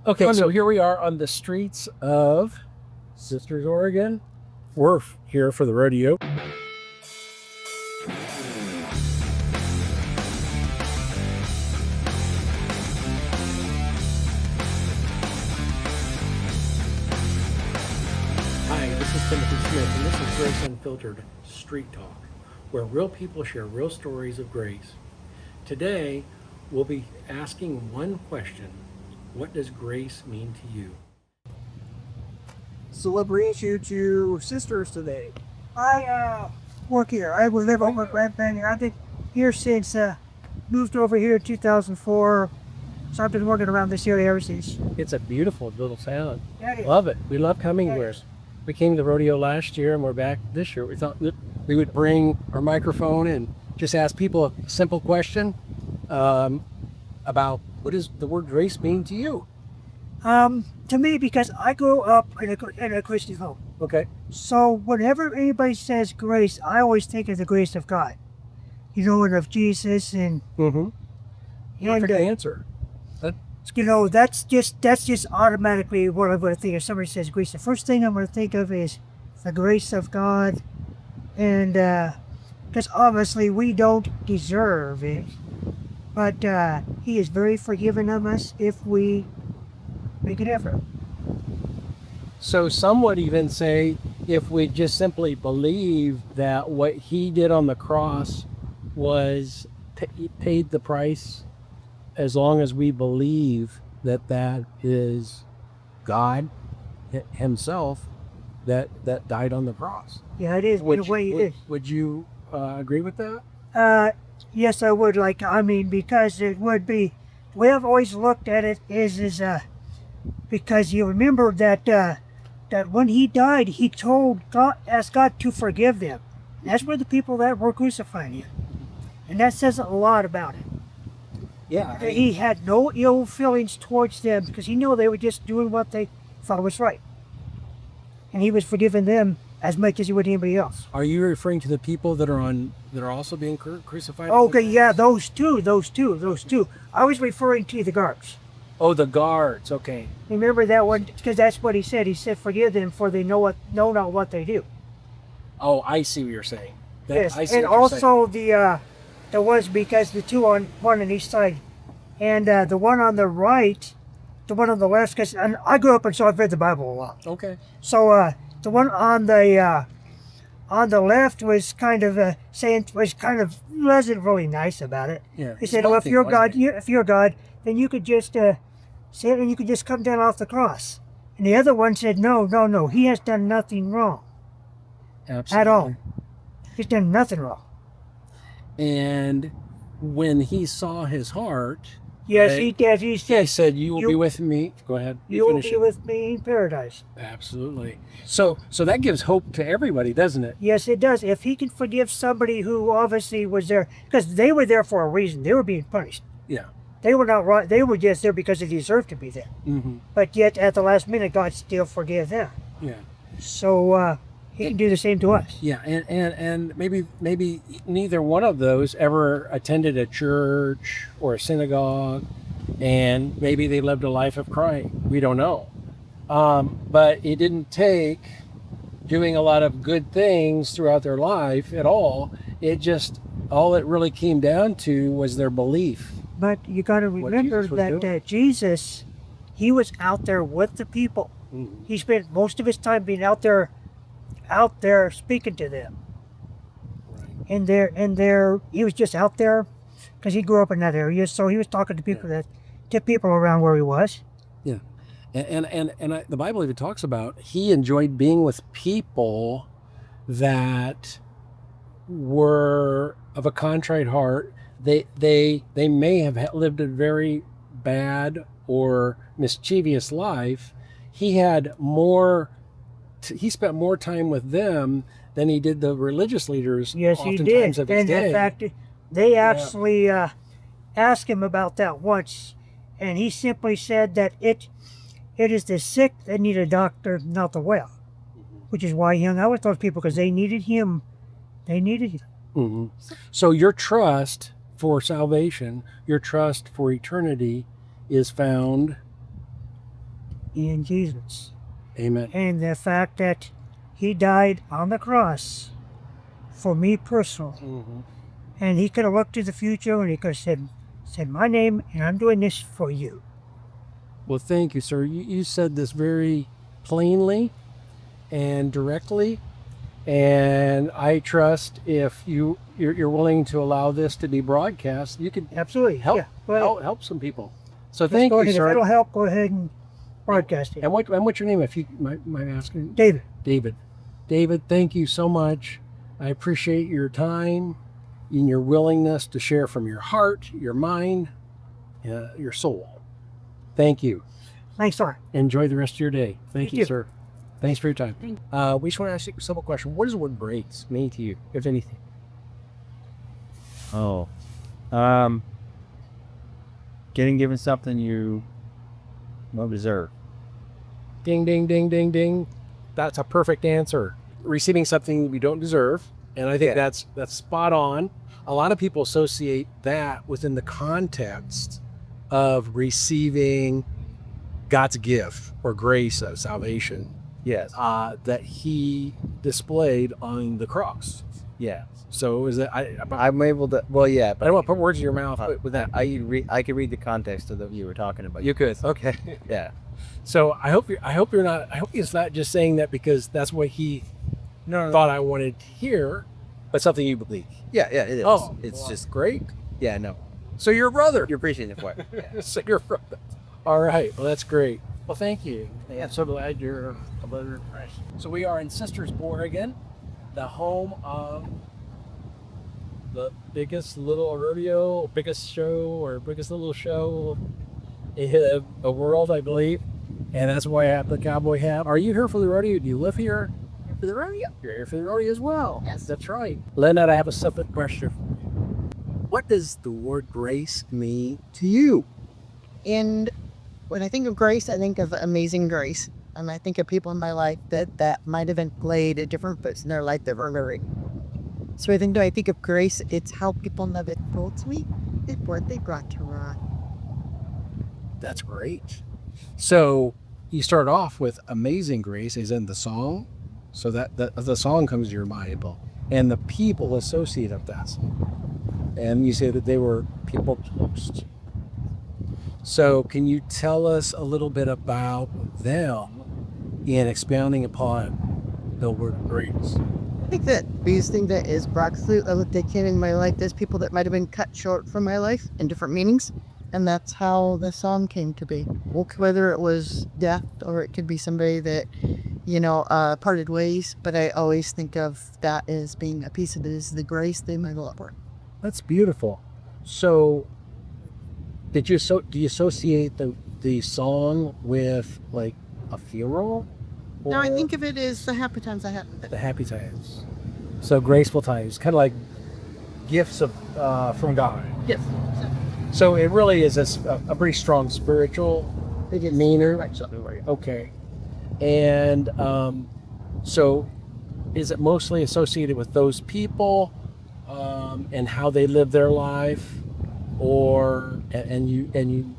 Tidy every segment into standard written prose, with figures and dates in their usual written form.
Okay, so here we are on the streets of Sisters, Oregon. We're here for the rodeo. Hi, this is Timothy Smith, and this is Grace Unfiltered Street Talk, where real people share real stories of grace. Today, we'll be asking one question. What does grace mean to you? So what brings you to Sisters today? I work here. I would live over at Grand Canyon. I've been here since moved over here in 2004. So I've been working around this area ever since. It's a beautiful little town. Yeah, it is. Love it. We love coming Yeah, it here. is. We came to the rodeo last year and we're back this year. We thought that we would bring our microphone and just ask people a simple question about what does the word grace mean to you? To me, because I grew up in a Christian home. Okay. So whenever anybody says grace, I always think of the grace of God. You know, and of Jesus and Perfect answer. you know, that's just automatically what I'm going to think. If somebody says grace, the first thing I'm going to think of is the grace of God, and because obviously we don't deserve it, but He is very forgiving of us if we make an effort. So some would even say if we just simply believe that what He did on the cross was paid the price, as long as we believe that that is God Himself that died on the cross. Yeah, it is. In a way, it is. Would you agree with that? Yes, I would. Because it would be. The way I've always looked at it is because you remember that that when He died, He asked God to forgive them. And that's where the people that were crucifying Him, and that says a lot about it. Yeah. He had no ill feelings towards them because He knew they were just doing what they thought was right, and He was forgiving them as much as He would anybody else. Are you referring to the people that are also being crucified? Okay, yeah, those two. I was referring to the guards. Oh, the guards. Okay. Remember that one, because that's what He said. He said, "Forgive them, for they know not what they do." Oh, I see what you're saying. Yes, I see and what you're also the ones, because the two on one on each side, and the one on the right, the one on the left. Because I grew up and so I've read the Bible a lot. saying. Okay. So the one on the left was kind of wasn't really nice about it. Yeah. He said, "Well, if you're God, then you could just say it, and you could just come down off the cross." And the other one said, "No, He has done nothing wrong Absolutely. at all. He's done nothing wrong." And when He saw his heart, Yes, right, He did. He He said, said, "You will be with me." Go ahead. "You will finish be it. with me in paradise." Absolutely. So that gives hope to everybody, doesn't it? Yes, it does. If He can forgive somebody who obviously was there, because they were there for a reason. They were being punished. Yeah. They were not right. They were just there because they deserved to be there. Mm-hmm. But yet, at the last minute, God still forgave them. Yeah. So He can do the same to us. Yeah. And maybe neither one of those ever attended a church or a synagogue, and maybe they lived a life of crying. We don't know. But it didn't take doing a lot of good things throughout their life at all. All it really came down to was their belief. But you got to remember Jesus was that doing. Jesus, He was out there with the people. Mhm. He spent most of His time being out there speaking to them. Right. And He was just out there because He grew up in that area. So He was talking to people people around where He was. Yeah. And the Bible even talks about He enjoyed being with people that were of a contrite heart. They may have lived a very bad or mischievous life. He spent more time with them than He did the religious leaders. Yes, He oftentimes did. of his And day. in fact, they actually asked Him about that once, and He simply said that it is the sick that need a doctor, not the well. Which is why He hung out with those people, because they needed Him. They needed Him. Mm-hmm. So your trust for salvation, your trust for eternity, is found in Jesus. Amen. And the fact that he died on the cross for me personally. Mm-hmm. And he could have looked to the future and he could have said my name, and I'm doing this for you. Well, thank you, sir. You said this very plainly and directly, and I trust if you're willing to allow this to be broadcast, you can Absolutely. help Yeah. Go ahead. help some people. So Just thank go you, ahead. If sir. it'll help, go ahead and broadcast it. And what's your name, if you mind asking? David. David, thank you so much. I appreciate your time and your willingness to share from your heart, your mind, your soul. Thank you. Thanks, sir. Enjoy the rest of your day. Thank you, you. sir. Thanks for your time. We just want to ask you a simple question. What does the word grace mean to you, if anything? Oh, getting given something you don't deserve. Ding, ding, ding, ding, ding. That's a perfect answer. Receiving something we don't deserve. And I think that's spot on. A lot of people associate that within the context of receiving God's gift or grace of salvation Yes. that he displayed on the cross. Yeah. So is it, I I'm able to. Well, yeah, don't want to put words in your mouth with that. I could read the context of what you were talking about. You could. Okay. Yeah. So I hope he's not just saying that because that's what he No. thought I wanted to hear, but something you believe. Yeah. Yeah. It is. Oh, It's well, just. great. Yeah. No. So you're a brother. You're preaching it for it. Yeah. So you're a brother. All right. Well, that's great. Well, thank you. I'm so glad you're a brother in Christ. So we are in Sistersburg again, the home of the biggest little rodeo, biggest little show in the world, I believe. And that's why I have the cowboy hat. Are you here for the rodeo? Do you live here? For the rodeo? You're here for the rodeo as well. Yes. That's right. Lynette, I have a separate question. What does the word grace mean to you? And when I think of grace, I think of amazing grace. And I think of people in my life that might have been played at different points in their life that were married. So I think of grace, it's how people love it boldly, it's what they brought to Ron. That's great. So you start off with Amazing Grace is in the song. So that the song comes to your Bible and the people associated with that song. And you say that they were people close. So can you tell us a little bit about them in expounding upon the word grace? I think that biggest thing that is brought through that came in my life, there's people that might have been cut short from my life in different meanings. And that's how the song came to be. Whether it was death or it could be somebody that, parted ways. But I always think of that as being a piece of it is the grace they might love for. That's beautiful. So do you associate the song with like a funeral? No, I Or think of it as the happy times I had. the happy times. So graceful times, kind of like gifts of from God. Yes. So it really is a pretty strong spiritual demeanor. Okay. And so is it mostly associated with those people and how they live their life, or and you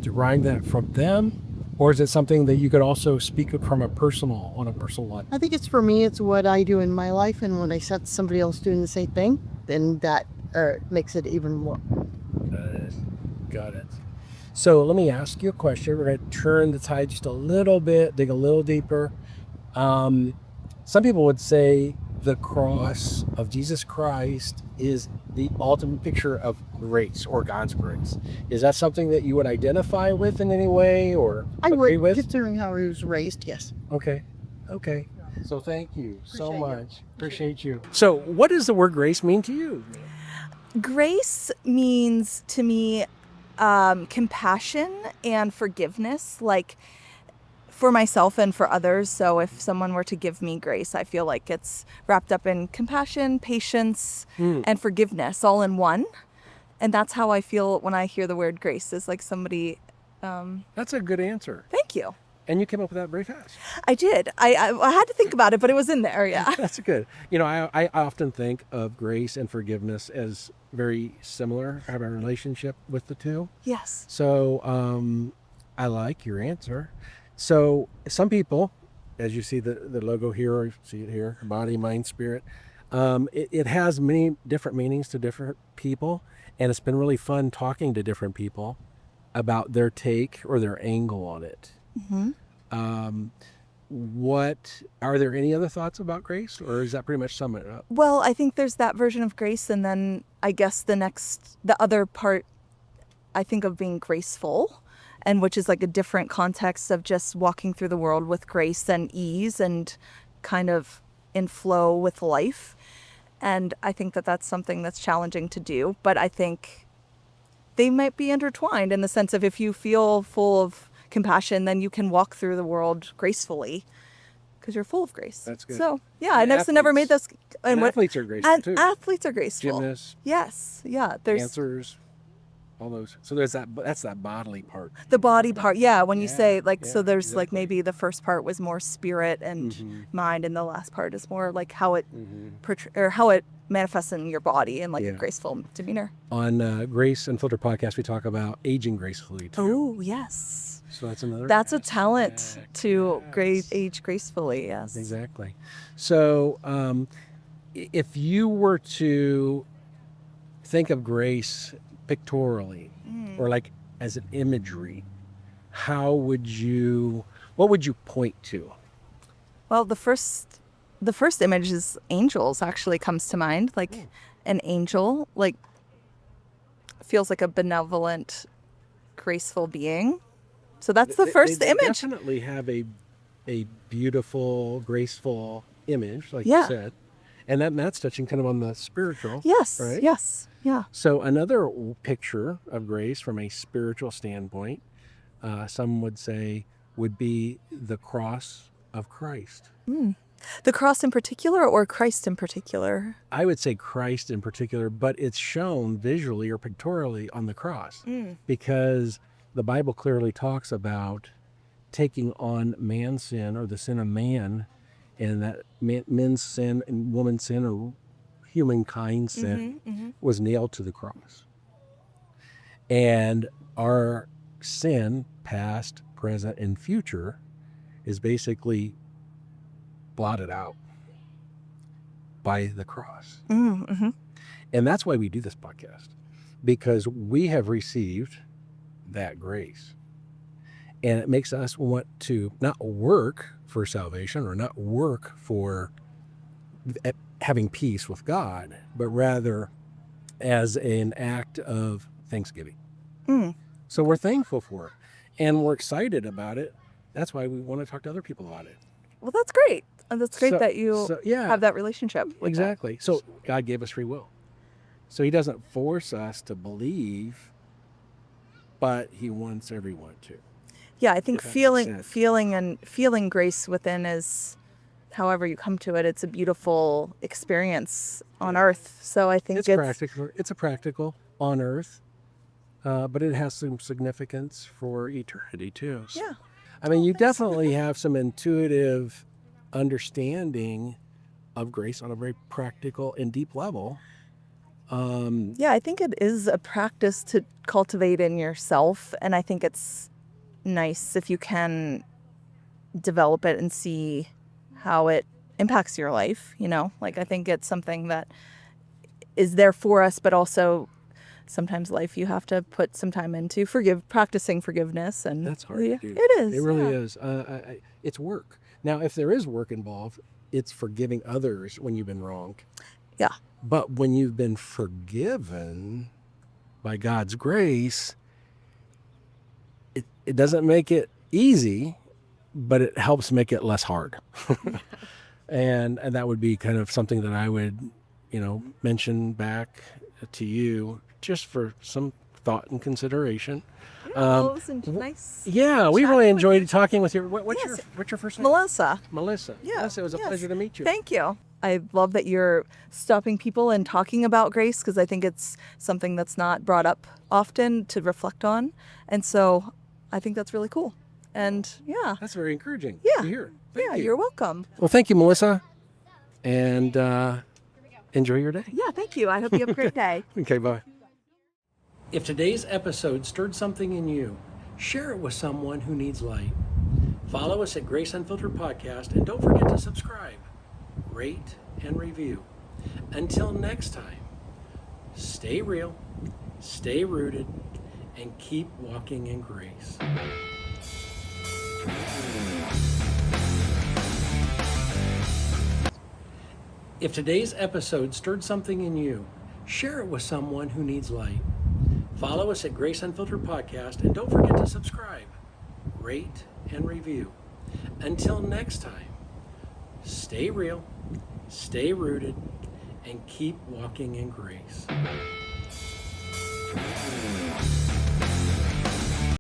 derive that from them? Or is it something that you could also speak on a personal level? I think it's for me, it's what I do in my life. And when I sense somebody else doing the same thing, then that makes it even more. Got it. So let me ask you a question. We're going to turn the tide just a little bit, dig a little deeper. Some people would say the cross of Jesus Christ is the ultimate picture of grace or God's grace. Is that something that you would identify with in any way or agree with? Considering how he was raised, yes. Okay. So thank you so Appreciate you. much. Appreciate you. So what does the word grace mean to you? Grace means to me compassion and forgiveness, like for myself and for others. So if someone were to give me grace, I feel like it's wrapped up in compassion, patience, and forgiveness all in one. And that's how I feel when I hear the word grace, is like somebody. That's a good answer. Thank you. And you came up with that very fast. I did. I had to think about it, but it was in there. Yeah. That's good. I often think of grace and forgiveness as very similar. I have a relationship with the two. Yes. So I like your answer. So some people, as you see the logo here, or see it here, body, mind, spirit, it has many different meanings to different people. And it's been really fun talking to different people about their take or their angle on it. What are there any other thoughts about grace, or is that pretty much sum it up? Well, I think there's that version of grace, and then I guess the other part, I think of being graceful, and which is like a different context of just walking through the world with grace and ease and kind of in flow with life. And I think that that's something that's challenging to do, but I think they might be intertwined in the sense of if you feel full of compassion, then you can walk through the world gracefully because you're full of grace. That's good. So yeah, And I never made those. And athletes are graceful And too. athletes are graceful. Gymnasts, Yes. Yeah. There's dancers, all those. So there's that's that bodily part. the body part. Yeah. When you Yeah, say like, so yeah, there's like exactly. maybe the first part was more spirit and mind, and the last part is more like how it or how it manifests in your body and like Yeah. a graceful demeanor. On Grace Unfiltered podcast, we talk about aging gracefully too. Oh yes. So that's another. That's a talent aspect. to Yes. age gracefully. Yes. Exactly. So if you were to think of grace pictorially or like as an imagery, what would you point to? Well, the first image is angels actually comes to mind. Like an angel, like feels like a benevolent, graceful being. So that's the first They image. definitely have a beautiful, graceful image, like Yeah. you said. And that's touching kind of on the spiritual. Yes. Right? Yes. Yeah. So another picture of grace from a spiritual standpoint, some would say, would be the cross of Christ. The cross in particular, or Christ in particular? I would say Christ in particular, but it's shown visually or pictorially on the cross because the Bible clearly talks about taking on man's sin or the sin of man, and that men's sin and woman's sin or humankind's sin was nailed to the cross. And our sin, past, present, and future, is basically blotted out by the cross. Mm-hmm. And that's why we do this podcast, because we have received that grace. And it makes us want to not work for salvation or not work for having peace with God, but rather as an act of thanksgiving. So we're thankful for it and we're excited about it. That's why we want to talk to other people about it. Well, that's great. And that's great that you yeah, have that relationship. With exactly. So God gave us free will. So he doesn't force us to believe, but he wants everyone to. Yeah, I think If that makes sense. feeling grace within is, however you come to it, it's a beautiful experience on earth. So I think It's practical. It's a practical on earth, but it has some significance for eternity too. So, Yeah. I mean, you definitely have some intuitive understanding of grace on a very practical and deep level. Yeah, I think it is a practice to cultivate in yourself, and I think it's nice if you can develop it and see how it impacts your life, you know? Like, I think it's something that is there for us, but also sometimes life you have to put some time into practicing forgiveness, and That's hard yeah, to do. it is. It really yeah. is. It's work. Now, if there is work involved, it's forgiving others when you've been wronged. Yeah. But when you've been forgiven by God's grace, it doesn't make it easy, but it helps make it less hard. and that would be kind of something that I would, mention back to you just for some thought and consideration. Well, it was nice. Yeah, we Chatting really with enjoyed you. talking with you. What's Yes. your first name? Melissa. Melissa. Yeah, Yes, it was a yes. pleasure to meet you. Thank you. I love that you're stopping people and talking about grace, because I think it's something that's not brought up often to reflect on. And so I think that's really cool. And yeah, That's very encouraging Yeah. to hear. Thank you. you're welcome. Well, thank you, Melissa. And enjoy your day. Yeah, thank you. I hope you have a great day. Okay, bye. If today's episode stirred something in you, share it with someone who needs light. Follow us at Grace Unfiltered Podcast, and don't forget to subscribe, rate, and review. Until next time, stay real, stay rooted, and keep walking in grace. If today's episode stirred something in you, share it with someone who needs light. Follow us at Grace Unfiltered Podcast, and don't forget to subscribe, rate, and review. Until next time, stay real, stay rooted, and keep walking in grace.